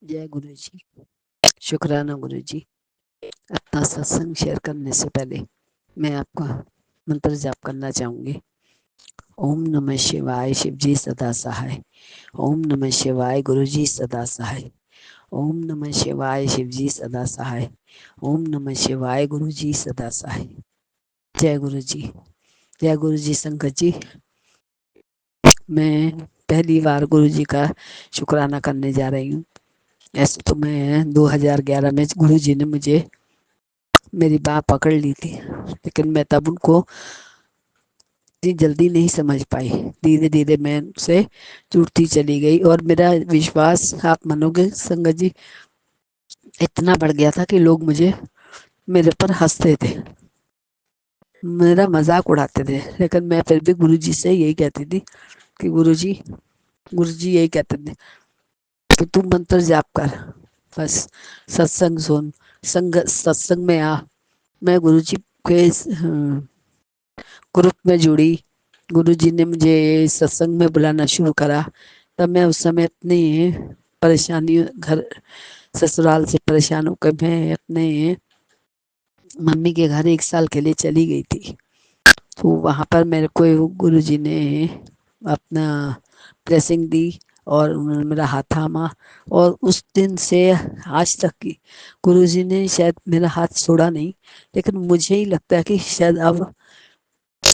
जय गुरु जी। शुक्राना गुरु जी। अपना सत्संग शेयर करने से पहले मैं आपका मंत्र जाप करना चाहूंगी। ओम नमः शिवाय, शिव जी सदा सहाय। ओम नमः शिवाय, गुरु जी सदा सहाय। ओम नमः शिवाय, शिव जी सदा सहाय। ओम नमः शिवाय, गुरु जी सदा सहाय। जय गुरु जी। जय गुरु जी। संगत जी, मैं पहली बार गुरु जी का शुक्राना करने जा रही हूँ। ऐसे तो मैं 2011 में गुरु जी ने मुझे मेरी बाह पकड़ ली थी, लेकिन मैं तब उनको इतनी जल्दी नहीं समझ पाई। धीरे धीरे मैं उनसे जुड़ती चली गई और मेरा विश्वास, आप मानोगे संगत जी, इतना बढ़ गया था कि लोग मुझे मेरे पर हंसते थे, मेरा मजाक उड़ाते थे। लेकिन मैं फिर भी गुरु जी से यही कहती थी कि गुरु जी यही कहते थे कि तू मंत्र जाप कर, बस सत्संग सुन, सत्संग में आ। मैं गुरु जी के ग्रुप में जुड़ी। गुरुजी ने मुझे सत्संग में बुलाना शुरू करा। तब मैं उस समय अपनी परेशानी, घर ससुराल से परेशान होकर मैं अपने मम्मी के घर 1 साल के लिए चली गई थी। तो वहाँ पर मेरे को गुरुजी ने अपना ब्लेसिंग दी और उन्होंने मेरा हाथ थामा। और उस दिन से आज तक की गुरुजी ने शायद मेरा हाथ छोड़ा नहीं। लेकिन मुझे ही लगता है कि शायद अब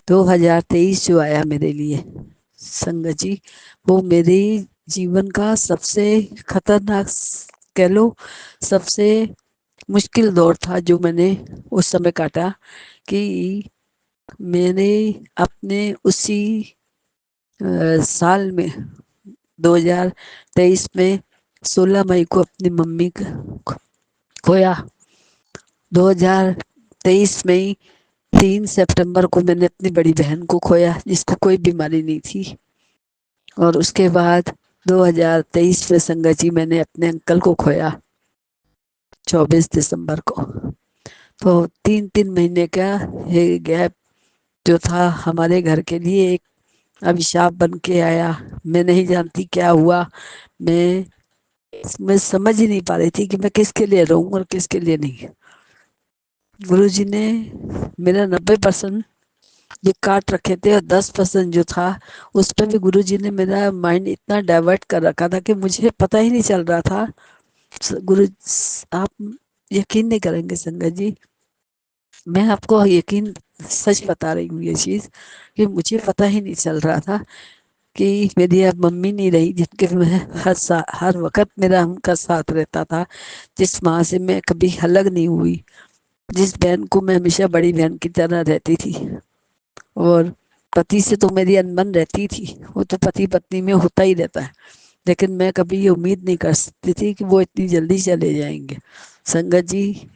2023 जो आया मेरे लिए संगत जी, वो मेरे जीवन का सबसे खतरनाक, कह लो सबसे मुश्किल दौर था, जो मैंने उस समय काटा। कि मैंने अपने उसी साल में 2023 में 16 मई को अपनी मम्मी को खोया। 2023 में 3 सितंबर को मैंने अपनी बड़ी बहन को खोया, जिसको कोई बीमारी नहीं थी। और उसके बाद 2023 में संगत जी मैंने अपने अंकल को खोया 24 दिसंबर को। तो 3-3 महीने का ये गैप जो था हमारे घर के लिए एक अभिशाप बन के आया। मैं नहीं जानती क्या हुआ। मैं समझ ही नहीं पा रही थी कि मैं किसके लिए रहूं और किसके लिए नहीं। गुरुजी ने मेरा 90% ये काट रखे थे और 10% जो था उस पर भी गुरुजी ने मेरा माइंड इतना डाइवर्ट कर रखा था कि मुझे पता ही नहीं चल रहा था। गुरु, आप यकीन नहीं करेंगे संगत जी, मैं आपको यकीन सच बता रही हूँ ये चीज, कि मुझे पता ही नहीं चल रहा था कि मेरी अब मम्मी नहीं रही, जिनके मैं हर वक्त मेरा उनका साथ रहता था, जिस माँ से मैं कभी अलग नहीं हुई, जिस बहन को मैं हमेशा बड़ी बहन की तरह रहती थी। और पति से तो मेरी अनबन रहती थी, वो तो पति पत्नी में होता ही रहता है। लेकिन मैं कभी ये उम्मीद नहीं कर सकती थी कि वो इतनी जल्दी चले जाएंगे। संगत जी,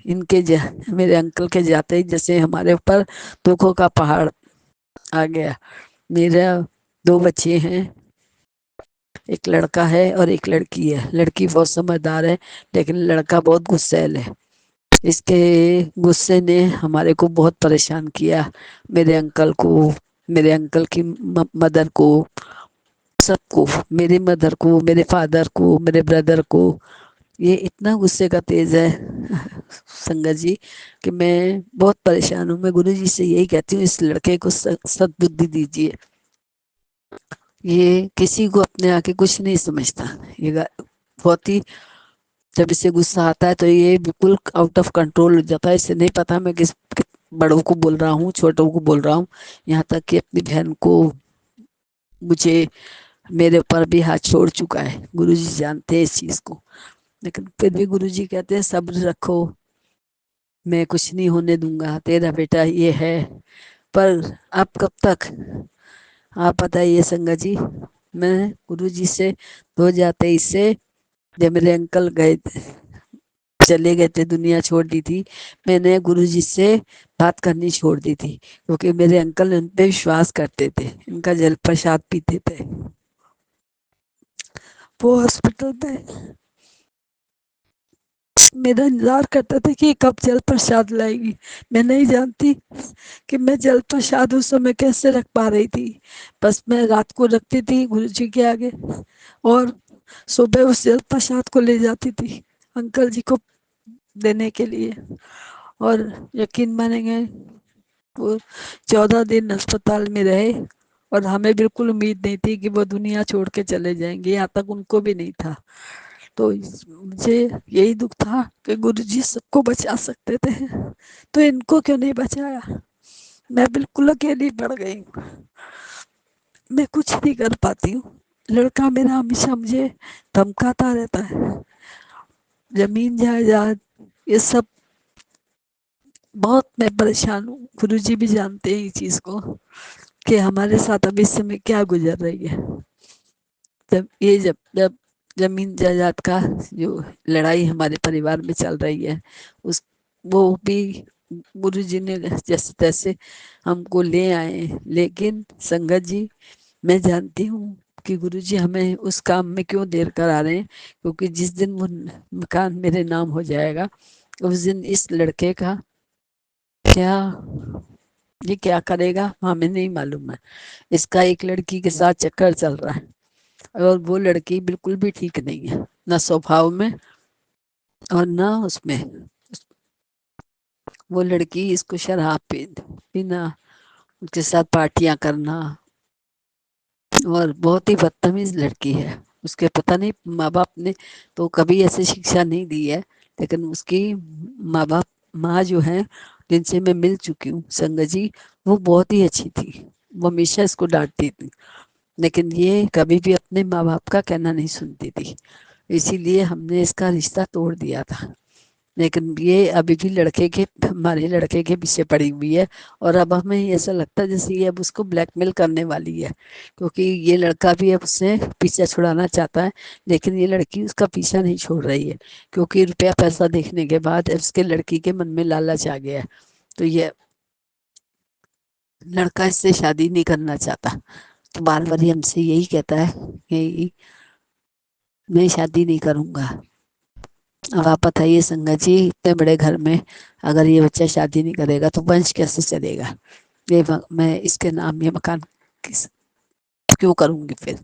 मेरे अंकल के जाते ही जैसे हमारे ऊपर दुखों का पहाड़ आ गया। मेरा 2 बच्चे हैं, एक लड़का है और एक लड़की है। लड़की बहुत समझदार है, लेकिन लड़का बहुत गुस्सैल है। इसके गुस्से ने हमारे को बहुत परेशान किया, मेरे अंकल को, मेरे अंकल की मदर को, सबको, मेरी मदर को, मेरे फादर को, मेरे ब्रदर को। ये इतना गुस्से का तेज है संगत जी, कि मैं बहुत परेशान हूँ। मैं गुरु जी से यही कहती हूँ, इस लड़के को सद्बुद्धि दीजिए। ये किसी को अपने आके कुछ नहीं समझता। ये बहुत ही, जब इसे गुस्सा आता है तो ये बिल्कुल आउट ऑफ कंट्रोल हो जाता है। इसे नहीं पता मैं किस बड़ों को बोल रहा हूँ, छोटों को बोल रहा हूँ। यहाँ तक कि अपनी बहन को, मुझे, मेरे ऊपर भी हाथ छोड़ चुका है। गुरुजी जानते हैं इस चीज को, लेकिन फिर भी गुरुजी कहते हैं सब्र रखो, मैं कुछ नहीं होने दूंगा, तेरा बेटा ये है। पर अब कब तक, आप बताइए संगत जी। मैं गुरुजी से 2023 से, जब मेरे अंकल चले गए थे, दुनिया छोड़ दी थी, मैंने गुरुजी से बात करनी छोड़ दी थी, क्योंकि मेरे अंकल उन पे विश्वास करते थे, इनका जल प्रसाद पीते थे। वो हॉस्पिटल में मेरा इंतजार करते थे कि कब जल प्रसाद लाएगी। मैं नहीं जानती कि मैं जल प्रसाद उस समय कैसे रख पा रही थी। बस मैं रात को रखती थी गुरु जी के आगे, और सुबह उस जल प्रसाद को ले जाती थी अंकल जी को देने के लिए। और यकीन मानेंगे, वो 14 दिन अस्पताल में रहे और हमें बिल्कुल उम्मीद नहीं थी कि वो दुनिया छोड़ के चले जाएंगे, यहाँ तक उनको भी नहीं था। तो मुझे यही दुख था कि गुरु जी सबको बचा सकते थे, तो इनको क्यों नहीं बचाया। मैं बिल्कुल अकेली पड़ गई हूँ, मैं कुछ नहीं कर पाती हूँ। लड़का मेरा हमेशा मुझे धमकाता रहता है, जमीन जायदाद ये सब। बहुत मैं परेशान हूँ, गुरुजी भी जानते हैं इस चीज को कि हमारे साथ अभी इस समय क्या गुजर रही है। जब जब जमीन जायदाद का जो लड़ाई हमारे परिवार में चल रही है, उस वो भी गुरुजी ने जैसे तैसे हमको ले आए। लेकिन संगत जी, मैं जानती हूँ कि गुरुजी हमें उस काम में क्यों देर करा रहे हैं, क्योंकि जिस दिन वो मकान मेरे नाम हो जाएगा, उस दिन इस लड़के का क्या, ये क्या करेगा हमें नहीं मालूम है। इसका एक लड़की के साथ चक्कर चल रहा है और वो लड़की बिल्कुल भी ठीक नहीं है, ना स्वभाव में और ना उसमें। वो लड़की इसको शराब पीना, उसके साथ पार्टियां करना, और बहुत ही बदतमीज लड़की है। उसके पता नहीं माँ बाप ने तो कभी ऐसे शिक्षा नहीं दी है, लेकिन उसकी माँ बाप, माँ जो है जिनसे मैं मिल चुकी हूँ संगत जी, वो बहुत ही अच्छी थी। वो हमेशा इसको डांटती थी, लेकिन ये कभी भी अपने माँ बाप का कहना नहीं सुनती थी। इसीलिए हमने इसका रिश्ता तोड़ दिया था। लेकिन ये अभी भी हमारे लड़के के पीछे पड़ी हुई है। और अब हमें ऐसा लगता है जैसे ये अब उसको ब्लैकमेल करने वाली है, क्योंकि ये लड़का भी अब उससे पीछा छुड़ाना चाहता है। लेकिन ये लड़की उसका पीछा नहीं छोड़ रही है, क्योंकि रुपया पैसा देखने के बाद उसके लड़की के मन में लालच आ गया है। तो ये लड़का इससे शादी नहीं करना चाहता, तो बार बार हमसे यही कहता है कि मैं शादी नहीं करूंगा। अब आप बताइए संगत जी, इतने बड़े घर में अगर ये बच्चा शादी नहीं करेगा तो वंश कैसे चलेगा। मैं इसके नाम ये मकान किस क्यों करूंगी फिर,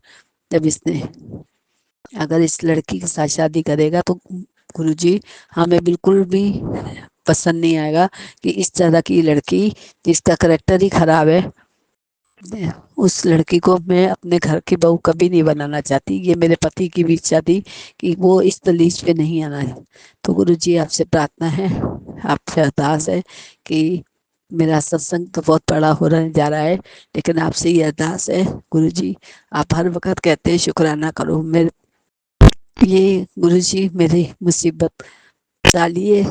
जब इसने, अगर इस लड़की के साथ शादी करेगा तो गुरुजी हमें बिल्कुल भी पसंद नहीं आएगा कि इस तरह की लड़की जिसका करेक्टर ही खराब है, उस लड़की को मैं अपने घर की बहू कभी नहीं बनाना चाहती। ये मेरे पति की भी इच्छा थी कि वो इस दलीज पे नहीं आना है। तो गुरु जी आपसे प्रार्थना है, आपसे अरदास है कि मेरा सत्संग तो बहुत बड़ा हो रहा जा रहा है, लेकिन आपसे ये अरदास है गुरु जी, आप हर वक्त कहते हैं शुक्राना करो। मेरे ये गुरु जी मेरी मुसीबत डालिए,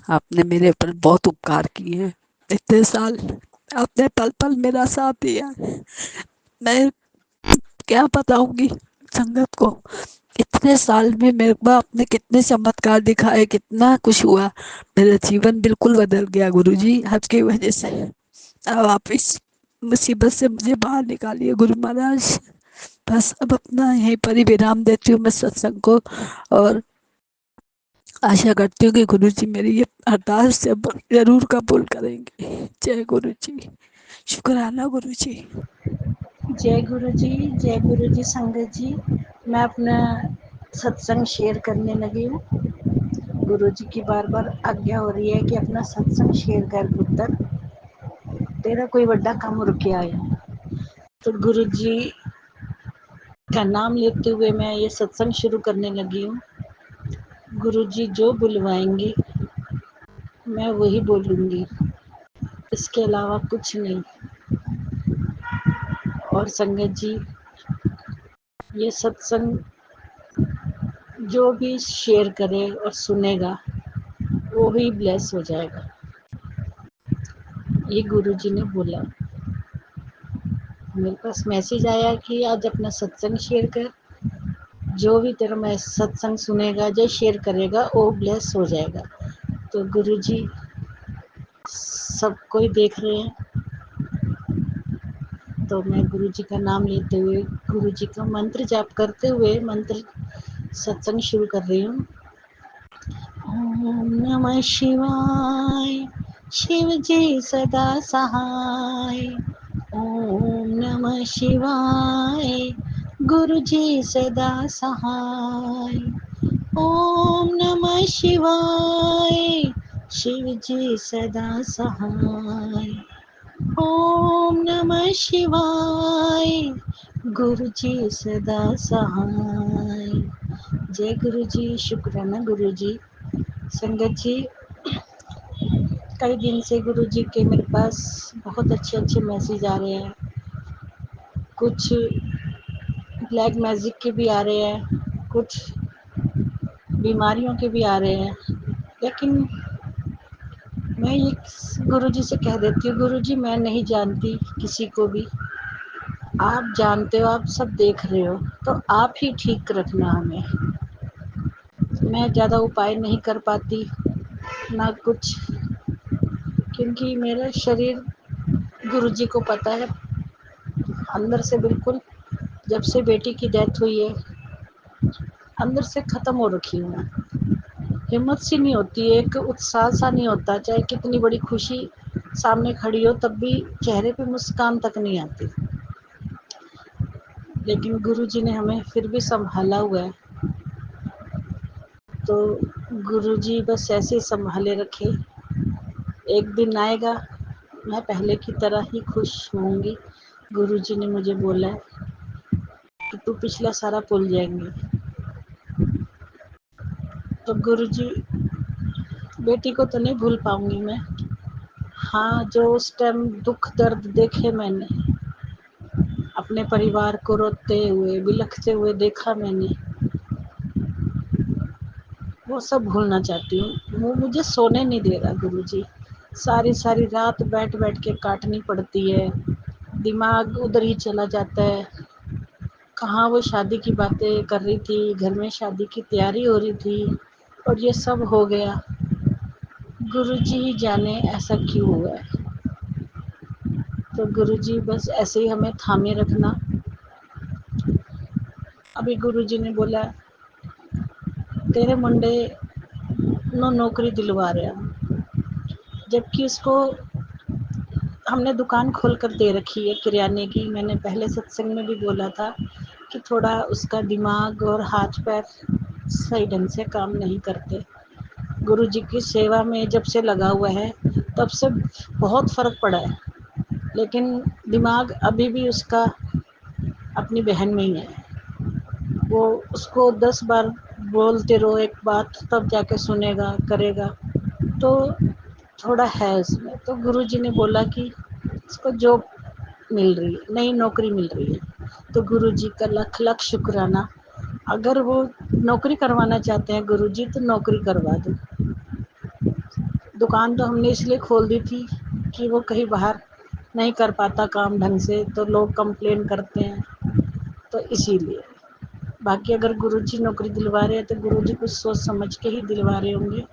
आपने मेरे ऊपर बहुत उपकार किए हैं। इतने साल आपने पल पल मेरा साथ दिया। मैं क्या बताऊंगी संगत को, इतने साल में मेरे बाप ने कितने चमत्कार दिखाए, कितना कुछ हुआ। मेरा जीवन बिल्कुल बदल गया गुरुजी आपकी वजह से। अब आप इस मुसीबत से मुझे बाहर निकालिए गुरु महाराज। बस अब अपना यहीं पर ही विराम देती हूँ मैं सत्संग को, और आशा करती हूँ कि गुरु जी मेरी ये अरदास से जरूर कबूल करेंगे। जय गुरु जी, शुक्राना गुरु जी। जय गुरु जी, जय गुरु जी। संगत जी, मैं अपना सत्संग शेयर करने लगी हूँ। गुरु जी की बार बार आज्ञा हो रही है कि अपना सत्संग शेयर कर पुत्र, तेरा कोई बड़ा काम रुके आया। तो गुरु जी का नाम लेते हुए मैं ये सत्संग शुरू करने लगी हूँ। गुरु जी जो बुलवाएंगे मैं वही बोलूँगी, इसके अलावा कुछ नहीं। और संगत जी, ये सत्संग जो भी शेयर करे और सुनेगा वो ही ब्लेस हो जाएगा, ये गुरु जी ने बोला। मेरे पास मैसेज आया कि आज अपना सत्संग शेयर कर, जो भी तेरा मैं सत्संग सुनेगा, जो शेयर करेगा वो ब्लेस हो जाएगा। तो गुरु जी सब कोई देख रहे हैं, तो मैं गुरु जी का नाम लेते हुए, गुरु जी का मंत्र जाप करते हुए मंत्र सत्संग शुरू कर रही हूँ। ओम नमः शिवाय, शिव जी सदा सहाय। ओम नमः शिवाय, गुरु जी सदा सहाय। ओम नमः शिवाय। शिव जी सदा सहाय। ओम नमः शिवाय। गुरु जी सदा सहाय। जय गुरु जी। शुक्राना गुरु जी। संगत जी, कई दिन से गुरु जी के मेरे पास बहुत अच्छे अच्छे मैसेज आ रहे हैं। कुछ ब्लैक मैजिक के भी आ रहे हैं, कुछ बीमारियों के भी आ रहे हैं। लेकिन मैं ये गुरु जी से कह देती हूँ, गुरु जी मैं नहीं जानती किसी को भी, आप जानते हो, आप सब देख रहे हो, तो आप ही ठीक रखना हमें। मैं ज़्यादा उपाय नहीं कर पाती ना कुछ, क्योंकि मेरा शरीर गुरु जी को पता है अंदर से बिल्कुल, जब से बेटी की डेथ हुई है अंदर से ख़त्म हो रखी हूँ मैं। हिम्मत सी नहीं होती, एक उत्साह सा नहीं होता, चाहे कितनी बड़ी खुशी सामने खड़ी हो तब भी चेहरे पे मुस्कान तक नहीं आती। लेकिन गुरु जी ने हमें फिर भी संभाला हुआ है, तो गुरु जी बस ऐसे ही संभाले रखे। एक दिन आएगा मैं पहले की तरह ही खुश होंगी। गुरु जी ने मुझे बोला है कि तू पिछला सारा भूल जाएंगी। तो गुरु जी, बेटी को तो नहीं भूल पाऊंगी मैं। हाँ, जो उस टाइम दुख दर्द देखे मैंने, अपने परिवार को रोते हुए बिलखते हुए देखा मैंने, वो सब भूलना चाहती हूँ। वो मुझे सोने नहीं दे रहा गुरु जी। सारी सारी रात बैठ बैठ के काटनी पड़ती है, दिमाग उधर ही चला जाता है। कहाँ वो शादी की बातें कर रही थी, घर में शादी की तैयारी हो रही थी और ये सब हो गया। गुरु जी ही जाने ऐसा क्यों हुआ है। तो गुरु जी बस ऐसे ही हमें थामे रखना। अभी गुरु जी ने बोला तेरे मुंडे नो नौकरी दिलवा रहे हैं, जबकि उसको हमने दुकान खोल कर दे रखी है किराने की। मैंने पहले सत्संग में भी बोला था कि थोड़ा उसका दिमाग और हाथ पैर सही ढंग से काम नहीं करते। गुरु जी की सेवा में जब से लगा हुआ है तब से बहुत फ़र्क पड़ा है, लेकिन दिमाग अभी भी उसका अपनी बहन में ही है। वो उसको 10 बार बोलते रहो एक बात तब जाके सुनेगा करेगा, तो थोड़ा है उसमें। तो गुरु जी ने बोला कि इसको जॉब मिल रही है, नई नौकरी मिल रही है। तो गुरु जी का लख लख शुक्राना। अगर वो नौकरी करवाना चाहते हैं गुरु जी तो नौकरी करवा दो। दुकान तो हमने इसलिए खोल दी थी कि वो कहीं बाहर नहीं कर पाता काम ढंग से, तो लोग कंप्लेन करते हैं, तो इसीलिए। बाकी अगर गुरुजी नौकरी दिलवा रहे हैं तो गुरुजी कुछ सोच समझ के ही दिलवा रहे होंगे,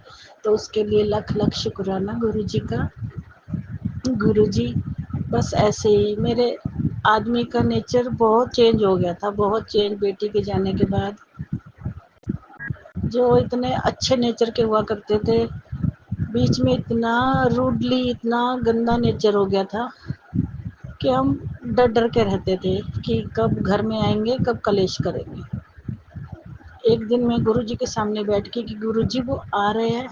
तो उसके लिए लख लख शुक्राना गुरुजी का। गुरुजी बस ऐसे ही मेरे आदमी का नेचर बहुत चेंज हो गया था, बहुत चेंज बेटी के जाने के बाद। जो इतने अच्छे नेचर के हुआ करते थे, बीच में इतना रूडली, इतना गंदा नेचर हो गया था कि हम डर डर के रहते थे कि कब घर में आएंगे, कब कलेश करेंगे। एक दिन मैं गुरुजी के सामने बैठ के कि गुरुजी वो आ रहे हैं,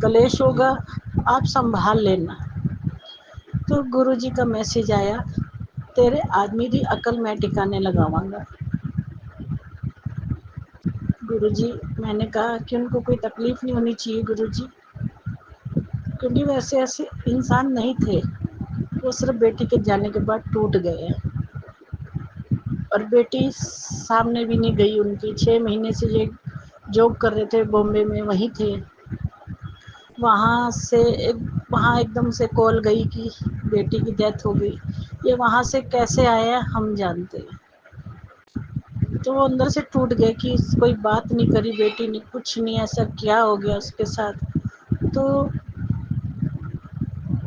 कलेश होगा, आप संभाल लेना। तो गुरुजी का मैसेज आया, तेरे आदमी की अकल मैं ठिकाने लगावांगा। गुरुजी, मैंने कहा कि उनको कोई तकलीफ नहीं होनी चाहिए गुरुजी, क्योंकि वैसे ऐसे इंसान नहीं थे। वो सिर्फ बेटी के जाने के बाद टूट गए हैं, और बेटी सामने भी नहीं गई उनकी। 6 महीने से ये जॉब कर रहे थे बॉम्बे में, वहीं थे। वहाँ एकदम से कॉल गई कि बेटी की डेथ हो गई। ये वहाँ से कैसे आया हम जानते हैं। तो वो अंदर से टूट गए कि कोई बात नहीं करी बेटी ने, कुछ नहीं, ऐसा क्या हो गया उसके साथ। तो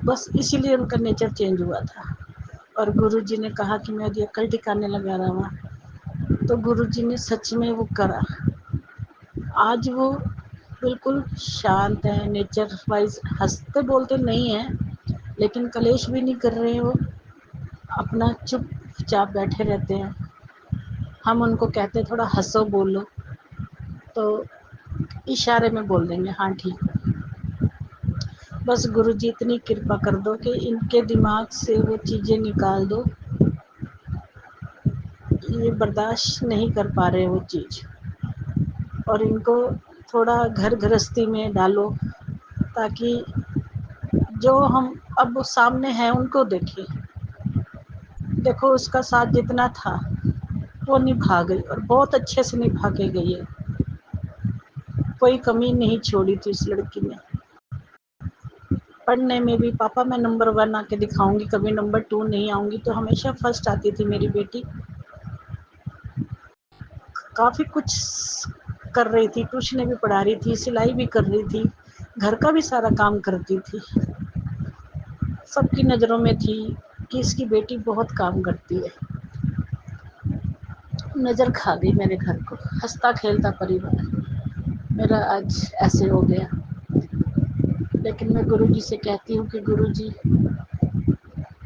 बस इसीलिए उनका नेचर चेंज हुआ था। और गुरुजी ने कहा कि मैं अभी अकल ठिकाने लगा रहा हूँ, तो गुरुजी ने सच में वो करा। आज वो बिल्कुल शांत है, नेचर वाइज हंसते बोलते नहीं हैं, लेकिन कलेश भी नहीं कर रहे हैं। वो अपना चुपचाप बैठे रहते हैं। हम उनको कहते थोड़ा हंसो बोलो, तो इशारे में बोल देंगे हाँ ठीक है। बस गुरुजी इतनी कृपा कर दो कि इनके दिमाग से वो चीज़ें निकाल दो, ये बर्दाश्त नहीं कर पा रहे वो चीज़, और इनको थोड़ा घर गृहस्थी में डालो, ताकि जो हम अब सामने हैं उनको देखें। देखो उसका साथ जितना था वो निभा गई, और बहुत अच्छे से निभा के गई है, कोई कमी नहीं छोड़ी थी उस लड़की ने। पढ़ने में भी पापा मैं नंबर 1 आके दिखाऊंगी, कभी नंबर 2 नहीं आऊंगी, तो हमेशा फर्स्ट आती थी मेरी बेटी। काफ़ी कुछ कर रही थी, ट्यूशन भी पढ़ा रही थी, सिलाई भी कर रही थी, घर का भी सारा काम करती थी। सबकी नज़रों में थी कि इसकी बेटी बहुत काम करती है। नज़र खा गई मेरे घर को, हंसता खेलता परिवार मेरा आज ऐसे हो गया। लेकिन मैं गुरुजी से कहती हूँ कि गुरुजी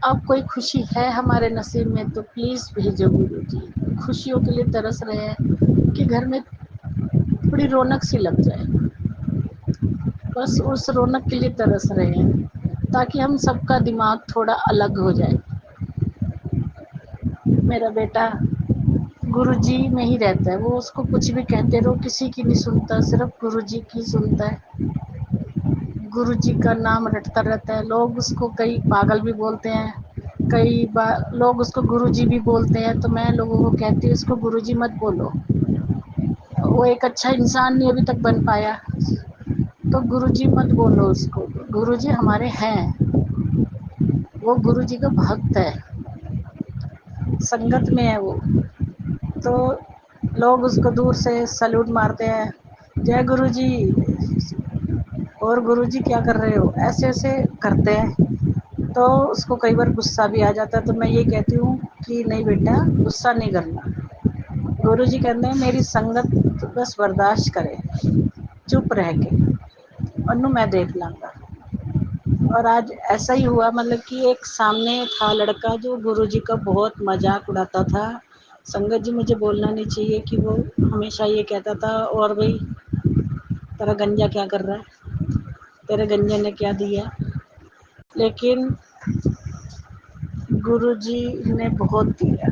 अब कोई खुशी है हमारे नसीब में तो प्लीज़ भेजो गुरुजी। खुशियों के लिए तरस रहे हैं कि घर में थोड़ी रौनक सी लग जाए, बस उस रौनक के लिए तरस रहे हैं, ताकि हम सबका दिमाग थोड़ा अलग हो जाए। मेरा बेटा गुरुजी में ही रहता है, वो उसको कुछ भी कहते रहो किसी की नहीं सुनता, सिर्फ गुरुजी की सुनता है। गुरुजी का नाम रटता रहता है। लोग उसको कई पागल भी बोलते हैं, कई बार लोग उसको गुरुजी भी बोलते हैं, तो मैं लोगों को कहती हूँ उसको गुरुजी मत बोलो, वो एक अच्छा इंसान नहीं अभी तक बन पाया, तो गुरुजी मत बोलो उसको। गुरुजी हमारे हैं, वो गुरुजी का भक्त है, संगत में है वो। तो लोग उसको दूर से सैल्यूट मारते हैं, जय गुरुजी, और गुरुजी क्या कर रहे हो, ऐसे ऐसे करते हैं। तो उसको कई बार गुस्सा भी आ जाता है, तो मैं ये कहती हूँ कि नहीं बेटा गुस्सा नहीं करना। गुरुजी कहते हैं मेरी संगत बस बर्दाश्त करे, चुप रह के, और मैं देख लाऊंगा। और आज ऐसा ही हुआ, मतलब कि एक सामने था लड़का जो गुरुजी का बहुत मजाक उड़ाता था। संगत जी मुझे बोलना नहीं चाहिए कि वो हमेशा ये कहता था, और भाई तेरा गंजा क्या कर रहा है, तेरे गंजे ने क्या दिया। लेकिन गुरुजी ने बहुत दिया।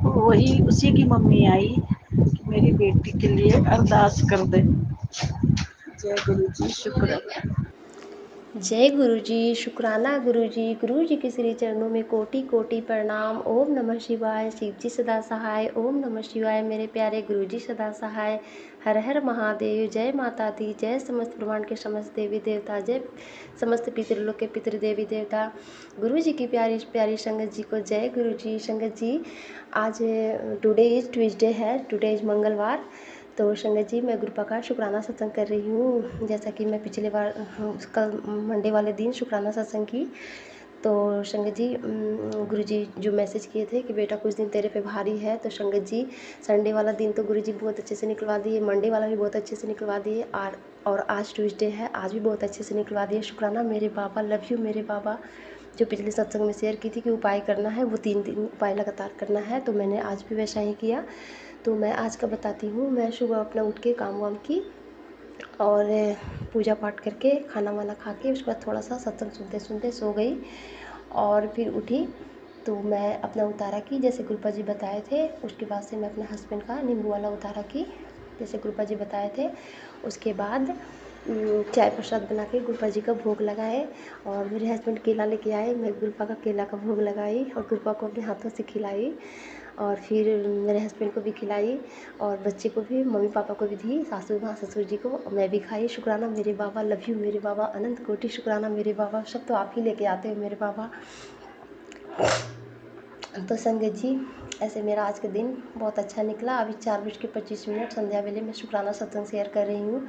वही उसी की मम्मी आई कि मेरी बेटी के लिए अरदास कर दे। जय गुरुजी, शुक्र है। जय गुरुजी, शुक्राना गुरुजी। गुरुजी के श्री चरणों में कोटि कोटि प्रणाम। ओम नमः शिवाय। शिव जी सदा सहाय। ओम नमः शिवाय। मेरे प्यारे गुरुजी सदा सहाय। हर हर महादेव। जय माता दी। जय समस्त ब्रह्मांड के समस्त देवी देवता। जय समस्त पितृलोक के पितृ देवी देवता। गुरुजी की प्यारी प्यारी संगत जी को जय गुरुजी। संगत जी आज टुडे इज़ ट्यूसडे है, टुडे इज़ मंगलवार। तो संगत जी मैं गुरु का शुक्राना सत्संग कर रही हूँ, जैसा कि मैं पिछले बार कल मंडे वाले दिन शुक्राना सत्संग की। तो संगत जी गुरुजी जो मैसेज किए थे कि बेटा कुछ दिन तेरे पे भारी है, तो संगत जी संडे वाला दिन तो गुरुजी बहुत अच्छे से निकलवा दिए, मंडे वाला भी बहुत अच्छे से निकलवा दिए, और आज ट्यूसडे है, आज भी बहुत अच्छे से निकलवा दिए। शुक्राना मेरे बाबा, लव यू मेरे बाबा। जो पिछले सत्संग में शेयर की थी कि उपाय करना है, वो 3 दिन उपाय लगातार करना है, तो मैंने आज भी वैसा ही किया। तो मैं आज का बताती हूँ। मैं सुबह अपना उठ के काम वाम की और पूजा पाठ करके खाना वाना खा के उसके बाद थोड़ा सा सत्संग सुनते सुनते सो गई, और फिर उठी तो मैं अपना उतारा की जैसे गुरुपा जी बताए थे। उसके बाद से मैं अपने हस्बैंड का नींबू वाला उतारा की जैसे गुरुपा जी बताए थे। उसके बाद चाय प्रसाद बना के गुरुपा जी का भोग लगाए, और मेरे हस्बैंड केला लेके आए, मैं गुरुपा का केला का भोग लगाई और गुरुपा को अपने हाथों से खिलाई, और फिर मेरे हस्बैंड को भी खिलाई, और बच्चे को भी, मम्मी पापा को भी दी, सासू माँ ससुर जी को मैं भी खाई। शुक्राना मेरे बाबा, लव यू मेरे बाबा, अनंत कोटि शुक्राना मेरे बाबा, सब तो आप ही लेके आते हो मेरे बाबा। तो संगत जी ऐसे मेरा आज का दिन बहुत अच्छा निकला। अभी 4:25 संध्या वेले में शुक्राना सत्संग शेयर कर रही हूँ।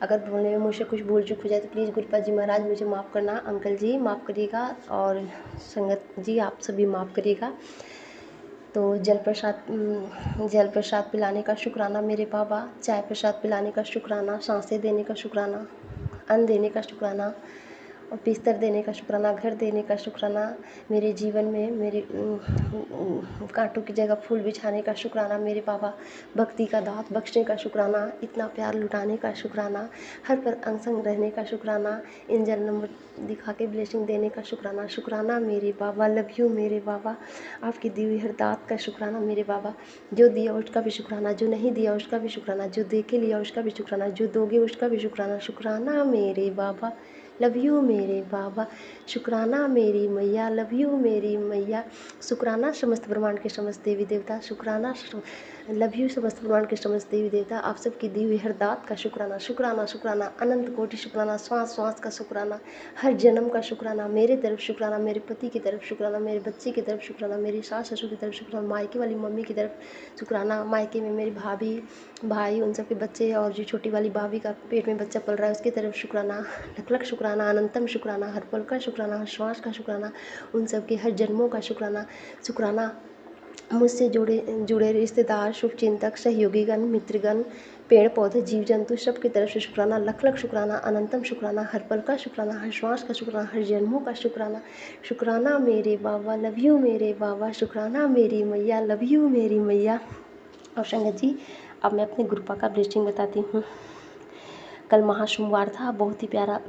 अगर बोलने में मुझसे कुछ भूल चूक हो जाए तो प्लीज़ गुरुपा जी महाराज मुझे माफ़ करना, अंकल जी माफ़ करिएगा, और संगत जी आप सभी माफ़ करिएगा। तो जल प्रसाद पिलाने का शुक्राना मेरे बाबा, चाय प्रसाद पिलाने का शुक्राना, सांसें देने का शुक्राना, अन्न देने का शुक्राना, और बिस्तर देने का शुक्राना, घर देने का शुक्राना, मेरे जीवन में मेरे कांटों की जगह फूल बिछाने का शुक्राना मेरे बाबा, भक्ति का दात बख्शने का शुक्राना, इतना प्यार लुटाने का शुक्राना, हर पर अंग संग रहने का शुक्राना, एंजल नंबर दिखा के ब्लेसिंग देने का शुक्राना। शुक्राना मेरे बाबा, लव यू मेरे बाबा, आपकी दी हुई हर दात का शुक्राना मेरे बाबा, जो दिया उसका भी शुक्राना, जो नहीं दिया उसका भी शुक्राना, जो दे के लिया उसका भी शुक्राना, जो दोगे उसका भी शुक्राना। शुक्राना मेरे बाबा, लव यू मेरे बाबा, शुक्राना मेरी मैया, लव यू मेरी मैया, शुक्राना समस्त ब्रह्मांड के समस्त देवी देवता, शुक्राना लव यू समस्त ब्रह्मांड के समस्त देवी देवता, आप सबकी दी हुई हर दात का शुक्राना। शुक्राना शुक्राना अनंत कोटि शुक्राना, श्वास श्वास का शुक्राना, हर जन्म का शुक्राना, मेरे तरफ शुक्राना, मेरे पति की तरफ शुक्राना, मेरे बच्चे की तरफ शुक्राना, मेरी सास ससुर की तरफ शुक्राना, मायके वाली मम्मी की तरफ शुक्राना, मायके में मेरी भाभी भाई उन सब के बच्चे, और जो छोटी वाली भाभी का पेट में बच्चा पल रहा है उसकी तरफ शुक्राना, लख लख शुक्राना, अनंतम शुक्राना, हर पल का शुक्राना, हर श्वास का शुक्राना, उन सब के हर जन्मों का शुक्राना। शुक्राना मुझसे जुड़े रिश्तेदार, शुभचिंतक, सहयोगीगण, मित्रगण, पेड़ पौधे, जीव जंतु सब की तरफ से शुक्राना, लख लख शुक्राना, अनंतम शुक्राना, हर पल का शुक्राना, हर श्वास का शुक्राना, हर जन्मों का शुक्राना। शुक्राना मेरे बाबा, लव यू मेरे बाबा, शुक्राना मेरी मैया, लव यू मेरी मैया। और संगत जी, अब मैं अपने गुरुपा का ब्लेसिंग बताती हूँ। कल महासोमवार था, बहुत ही प्यारा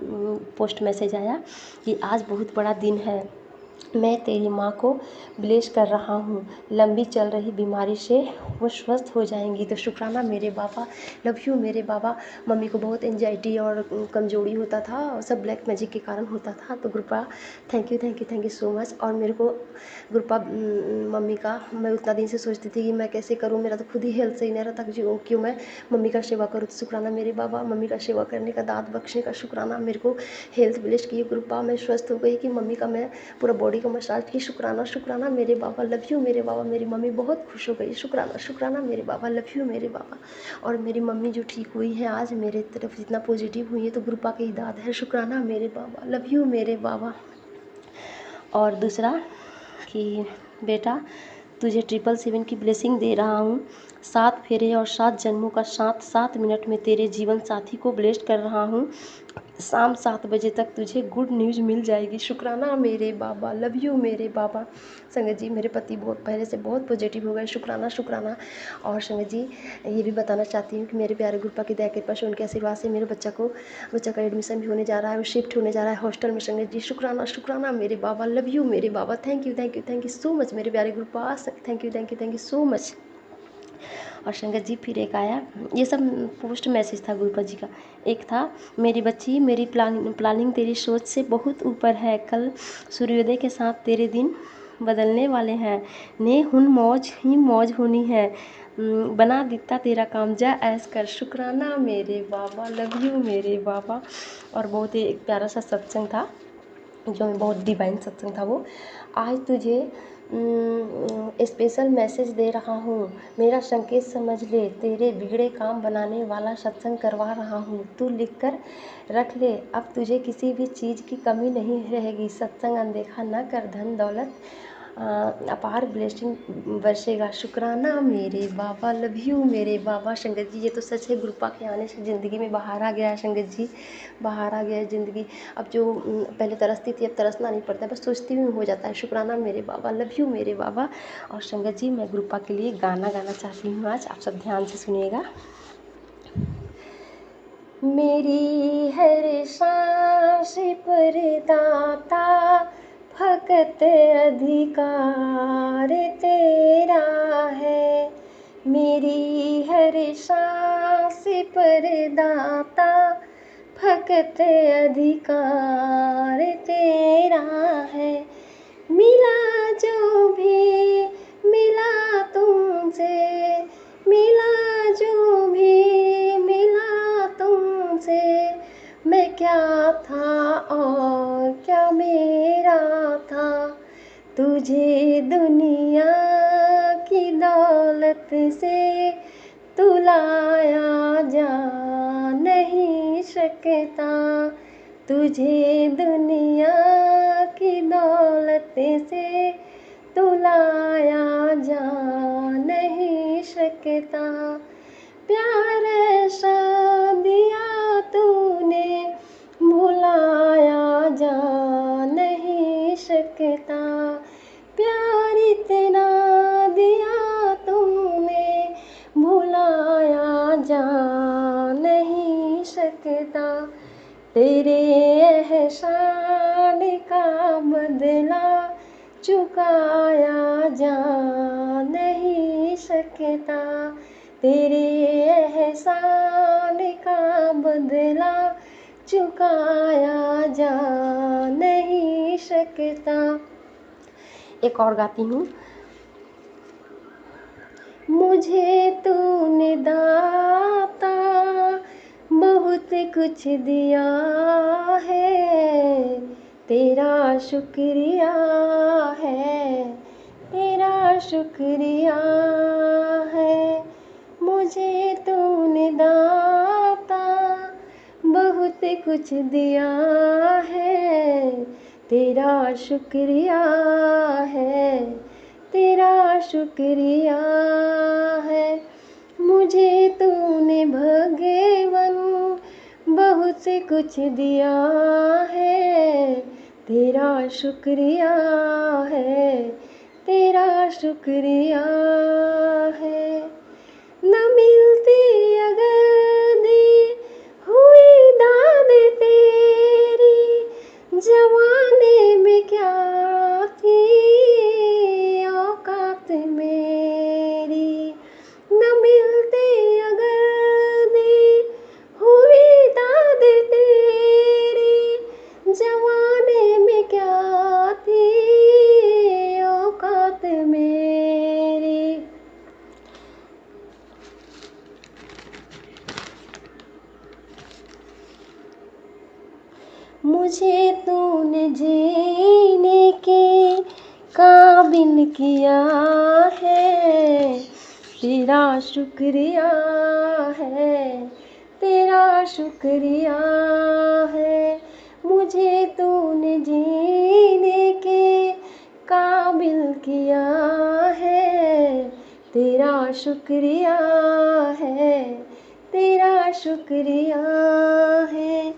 पोस्ट मैसेज आया कि आज बहुत बड़ा दिन है, मैं तेरी माँ को ब्लेस कर रहा हूँ, लंबी चल रही बीमारी से वो स्वस्थ हो जाएंगी। तो शुक्राना मेरे बाबा, लव यू मेरे बाबा। मम्मी को बहुत एंजाइटी और कमजोरी होता था, और सब ब्लैक मैजिक के कारण होता था। तो गुरुपा थैंक यू सो मच। और मेरे को गुरुपा मम्मी का, मैं उतना दिन से सोचती थी कि मैं कैसे करूँ, मेरा तो खुद ही हेल्थ सही नहीं रहा था, क्यों मैं मम्मी का सेवा करूँ। तो शुक्राना मेरे बाबा, मम्मी का सेवा करने का, दांत बख्शने का शुक्राना, मेरे को हेल्थ ब्लेस किए गुरुपा, मैं स्वस्थ हो गई कि मम्मी का मैं पूरा बॉडी का मसाज की। शुक्राना शुक्राना मेरे बाबा, लव यू मेरे बाबा। मेरी मम्मी बहुत खुश हो गई। शुक्राना शुक्राना मेरे बाबा, लव यू मेरे बाबा। और मेरी मम्मी जो ठीक हुई है आज, मेरे तरफ जितना पॉजिटिव हुई है तो गुरुपा की दाद है। शुक्राना मेरे बाबा, लव यू मेरे बाबा। और दूसरा कि बेटा, तुझे 777 की ब्लेसिंग दे रहा हूँ, 7 फेरे और 7 जन्मों का 7 मिनट में तेरे जीवन साथी को ब्लेस कर रहा हूँ। शाम 7 बजे तक तुझे गुड न्यूज़ मिल जाएगी। शुक्राना मेरे बाबा, लव यू मेरे बाबा। संगत जी, मेरे पति बहुत पहले से बहुत पॉजिटिव हो गए। शुक्राना शुक्राना। और संगत जी, ये भी बताना चाहती हूँ कि मेरे प्यारे गुरुपा की दया कृपा से, उनके आशीर्वाद से मेरे बच्चा का एडमिशन भी होने जा रहा है, वो शिफ्ट होने जा रहा है हॉस्टल में। संगत जी, शुक्राना शुक्राना मेरे बाबा, लव यू मेरे बाबा। थैंक यू सो मच मेरे प्यारे गुरुपा। Thank you so much. और संगत जी, फिर एक आया, ये सब पोस्ट मैसेज था गुरुपा जी का। एक था, मेरी बच्ची, मेरी प्लानिंग तेरी सोच से बहुत ऊपर है, कल सूर्योदय के साथ तेरे दिन बदलने वाले हैं, ने हुन मौज ही मौज होनी है, बना दिता तेरा काम, जा ऐस कर। शुक्राना मेरे बाबा, लव यू मेरे बाबा। और बहुत ही एक प्यारा सा सत्संग था, जो बहुत डिवाइन सत्संग था वो। आज तुझे स्पेशल मैसेज दे रहा हूँ, मेरा संकेत समझ ले, तेरे बिगड़े काम बनाने वाला सत्संग करवा रहा हूँ, तू लिख कर रख ले, अब तुझे किसी भी चीज़ की कमी नहीं रहेगी। सत्संग अनदेखा न कर, धन दौलत अपार ब्लेसिंग बरसेगा। शुक्राना मेरे बाबा, लव यू मेरे बाबा। संगत जी, ये तो सच है, गुरुपा के आने से ज़िंदगी में बाहर आ गया है। संगत जी, बाहर आ गया है ज़िंदगी। अब जो पहले तरसती थी, अब तरसना नहीं पड़ता, बस सोचती हुई हो जाता है। शुक्राना मेरे बाबा, लव यू मेरे बाबा। और संगत जी, मैं गुरुपा के लिए गाना गाना चाहती हूँ आज, आप सब ध्यान से सुनिएगा। मेरी हर सांस पर दाता, फकत अधिकार तेरा है, मेरी हर सांस पर दाता, फकत अधिकार तेरा है। मिला जो भी मिला तुमसे, मिला जो भी मिला तुमसे, मैं क्या था और क्या मेरा था, तुझे दुनिया की दौलत से तुलाया जा नहीं सकता, तुझे दुनिया की दौलत से तुलाया जा नहीं सकता। प्यार ऐसा दिया तूने, भुलाया जा सकता, प्यार इतना दिया तुमने, भुलाया जा नहीं सकता, तेरे एहसान का बदला चुकाया जा नहीं सकता, तेरे एहसान का बदला चुकाया जा नहीं सकता। एक और गाती हूँ। मुझे तूने दाता बहुत कुछ दिया है, तेरा शुक्रिया है, तेरा शुक्रिया है। मुझे तूने दाता बहुत कुछ दिया है, तेरा शुक्रिया है, तेरा शुक्रिया है। मुझे तूने भगवन बहुत से कुछ दिया है, तेरा शुक्रिया है, तेरा शुक्रिया है। न मिलती अगर दी हुई दाद तेरी, जवानी में क्या थी औकात मेरी। न मिलती अगर दी हुई दाद तेरी, जवानी में क्या थी औकात मेरी। मुझे तूने जीने के काबिल किया है, तेरा शुक्रिया है, तेरा शुक्रिया है। मुझे तूने जीने के काबिल किया है, तेरा शुक्रिया है, तेरा शुक्रिया है।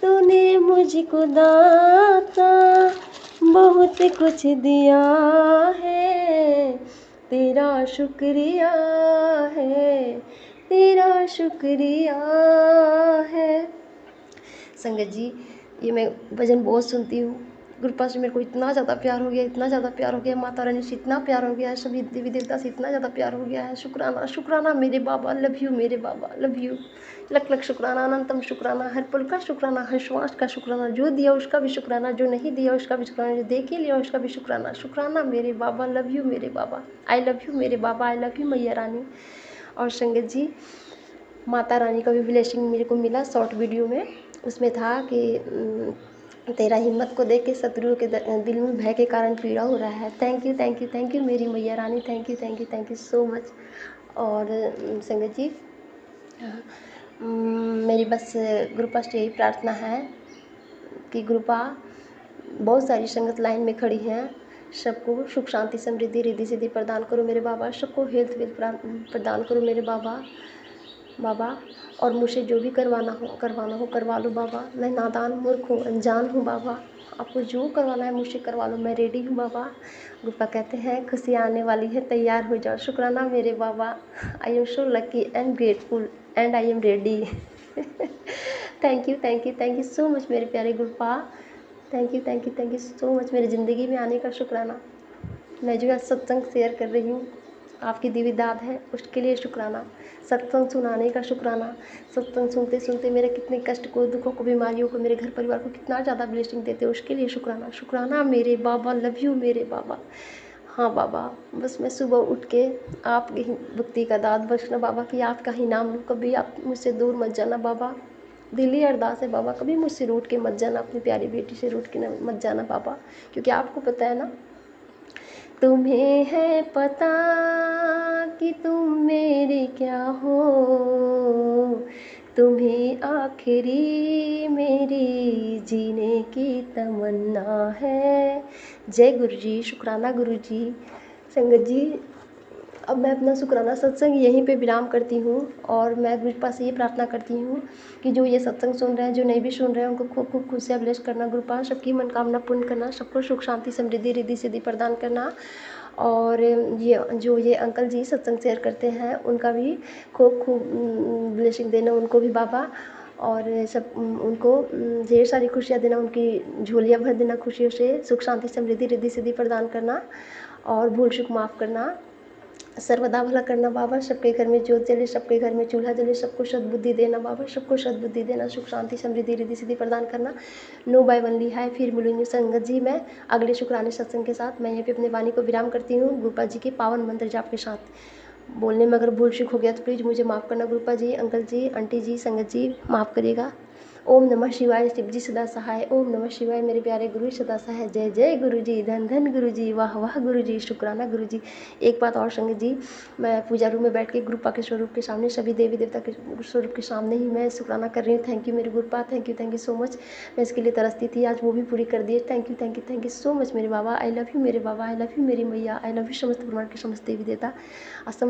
तूने मुझको दाता बहुत कुछ दिया है, तेरा शुक्रिया है, तेरा शुक्रिया है। संगत जी, ये मैं भजन बहुत सुनती हूँ। गुरुपाद से मेरे को इतना ज़्यादा प्यार हो गया, इतना ज़्यादा प्यार हो गया, माता रानी से इतना प्यार हो गया है, सभी देवी देवता से इतना ज़्यादा प्यार हो गया है। शुक्राना शुक्राना मेरे बाबा, लव यू मेरे बाबा, लव यू। लख लख शुक्राना, अनंतम शुक्राना, हर पल का शुक्राना, हर श्वास का शुक्राना, जो दिया उसका भी शुक्राना, जो नहीं दिया उसका भी शुक्राना, जो देख ही लिया उसका भी शुक्राना। शुक्राना मेरे बाबा, लव यू मेरे बाबा, आई लव यू मेरे बाबा, आई लव यू मैया रानी। और संगत जी, माता रानी का भी ब्लेसिंग मेरे को मिला शॉर्ट वीडियो में। उसमें था कि तेरा हिम्मत को देख के शत्रुओं के दिल में भय के कारण पीड़ा हो रहा है। Thank you thank you thank you मेरी मैया रानी, thank you thank you thank you so much. और संगत जी, मेरी बस गुरुपा से यही प्रार्थना है कि गुरुपा बहुत सारी संगत लाइन में खड़ी हैं, सबको सुख शांति समृद्धि रिद्धि सिद्धि प्रदान करो मेरे बाबा, सबको हेल्थ वेल्थ प्रदान करो मेरे बाबा। बाबा, और मुझसे जो भी करवाना हो करवा लो बाबा। मैं नादान मूर्ख हूँ, अनजान हूँ बाबा, आपको जो करवाना है मुझसे करवा लो, मैं रेडी हूँ बाबा। गुरुपा कहते हैं खुशी आने वाली है, तैयार हो जाओ। शुक्राना मेरे बाबा, I am so lucky and grateful and I am ready. Thank you so much मेरे प्यारे गुरुपा, थैंक यू सो मच मेरी ज़िंदगी में आने का शुक्राना। मैं जो आज सत्संग शेयर कर रही हूँ, आपकी दिव्य दाद है, उसके लिए शुक्राना। सत्संग सुनाने का शुक्राना। सत्संग सुनते सुनते मेरे कितने कष्ट को, दुखों को, बीमारियों को, मेरे घर परिवार को कितना ज़्यादा ब्लेसिंग देते, उसके लिए शुक्राना। शुक्राना मेरे बाबा, लव यू मेरे बाबा। हाँ बाबा, बस मैं सुबह उठ के आपकी भक्ति का दाद बख्शना बाबा, कि आपका ही नाम लूँ, कभी आप मुझसे दूर मत जाना बाबा। दिली अरदास है बाबा, कभी मुझसे रूठ के मत जाना, अपनी प्यारी बेटी से रूठ के मत जाना बाबा, क्योंकि आपको पता है ना, तुम्हें है पता कि तुम मेरे क्या हो, तुम्हें आखिरी मेरी जीने की तमन्ना है। जय गुरु जी, शुक्राना गुरु जी। संगत जी, अब मैं अपना शुक्राना सत्संग यहीं पे विराम करती हूँ और मैं गुरुपा से ये प्रार्थना करती हूँ कि जो ये सत्संग सुन रहे हैं, जो नहीं भी सुन रहे हैं, उनको खूब खूब खुशियाँ ब्लेस करना गुरुपा, सबकी मनोकामना पूर्ण करना, सबको सुख शांति समृद्धि रिद्धि सिद्धि प्रदान करना। और ये अंकल जी सत्संग शेयर करते हैं, उनका भी खूब खूब ब्लेसिंग देना उनको भी बाबा, और सब उनको ढेर सारी खुशियाँ देना, उनकी झोलियाँ भर देना खुशियों से, सुख शांति समृद्धि रिद्धि सिद्धि प्रदान करना और भूल चूक माफ़ करना, सर्वदा भला करना बाबा, सबके घर में ज्योत जले, सबके घर में चूल्हा जले, सबको सद्बुद्धि देना बाबा, सबको सद्बुद्धि देना, सुख शांति समृद्धि रिद्धि सिद्धि प्रदान करना। नो बाय वनली है, फिर मिलूंगी संगत जी मैं अगले शुक्राने सत्संग के साथ। मैं यहाँ पे अपने वाणी को विराम करती हूँ गुरुपा जी के पावन मंत्र जाप के साथ। बोलने में अगर भूल चूक हो गया तो प्लीज़ मुझे माफ़ करना गुरुपा जी, अंकल जी, आंटी जी, संगत जी, माफ़ करिएगा। ओम नमः शिवाय, शिव जी सदा सहाय। ओम नमः शिवाय, मेरे प्यारे गुरु सदा सहाय। जय जय गुरु जी, धन धन गुरु जी, वाह वाह गुरु जी, शुक्राना गुरु जी। एक बात और संगत जी, मैं पूजा रूम में बैठ के गुरुपा के स्वरूप के सामने, सभी देवी देवता के स्वरूप के सामने ही मैं शुक्राना कर रही हूँ। थैंक यू मेरे गुरुपा, थैंक यू सो मच। मैं इसके लिए तरसती थी, आज वो भी पूरी कर दिए। थैंक यू सो मच मेरे बाबा। आई लव यू मेरे बाबा, आई लव यू मेरी मैया, आई लव यू समस्त ब्रह्मांड के समस्त देवी देवता, समस्त